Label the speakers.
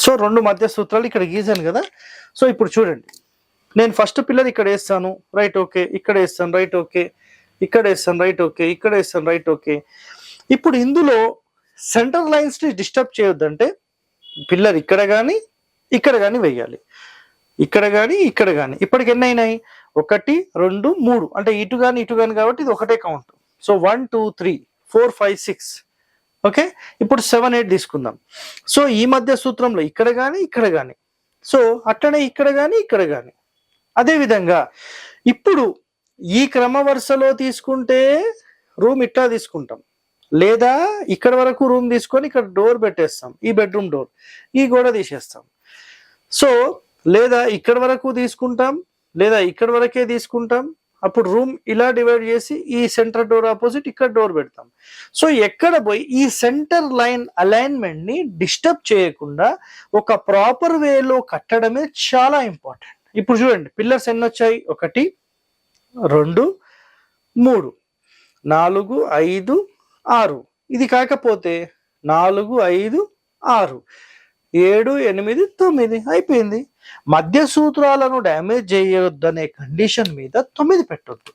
Speaker 1: So 2 మధ్య సూత్రాలు ఇక్కడ గీసాను కదా. సో ఇప్పుడు చూడండి, నేను ఫస్ట్ పిల్లర్ ఇక్కడ వేస్తాను, రైట్ ఓకే, ఇక్కడ వేస్తాను, రైట్ ఓకే, ఇక్కడ వేస్తాను, రైట్ ఓకే, ఇక్కడ వేస్తాను, రైట్ ఓకే. ఇప్పుడు ఇందులో సెంటర్ లైన్స్ని డిస్టర్బ్ చేయొద్దంటే పిల్లర్ ఇక్కడ కానీ ఇక్కడ కానీ వేయాలి, ఇక్కడ కానీ ఇక్కడ కానీ. ఇప్పటికి ఎన్ని అయినాయి? 1 2 3, అంటే ఇటు కానీ కాబట్టి ఇది ఒకటే కౌంట్. సో 1 2 3 4 5 6. ఓకే, ఇప్పుడు 7 8 తీసుకుందాం. సో ఈ మధ్య సూత్రంలో ఇక్కడ కానీ ఇక్కడ కానీ, సో అట్లనే ఇక్కడ కానీ ఇక్కడ కానీ. అదేవిధంగా ఇప్పుడు ఈ క్రమ వరుసలో తీసుకుంటే రూమ్ ఇట్లా తీసుకుంటాం, లేదా ఇక్కడ వరకు రూమ్ తీసుకొని ఇక్కడ డోర్ పెట్టేస్తాం, ఈ బెడ్రూమ్ డోర్, ఈ గోడ తీసేస్తాం. సో లేదా ఇక్కడ వరకు తీసుకుంటాం, లేదా ఇక్కడ వరకే తీసుకుంటాం. అప్పుడు రూమ్ ఇలా డివైడ్ చేసి ఈ సెంటర్ డోర్ ఆపోజిట్ ఇక్కడ డోర్ పెడతాం. సో ఎక్కడ పోయి ఈ సెంటర్ లైన్ అలైన్మెంట్ ని డిస్టర్బ్ చేయకుండా ఒక ప్రాపర్ వేలో కట్టడమే చాలా ఇంపార్టెంట్. ఇప్పుడు చూడండి, పిల్లర్స్ ఎన్ని వచ్చాయి? 1 2 3 4 5 6. ఇది కాకపోతే 4 5 6 7 8 9 అయిపోయింది. మధ్య సూత్రాలను డ్యామేజ్ చేయొద్దనే కండిషన్ మీద 9 పెట్టొద్దు.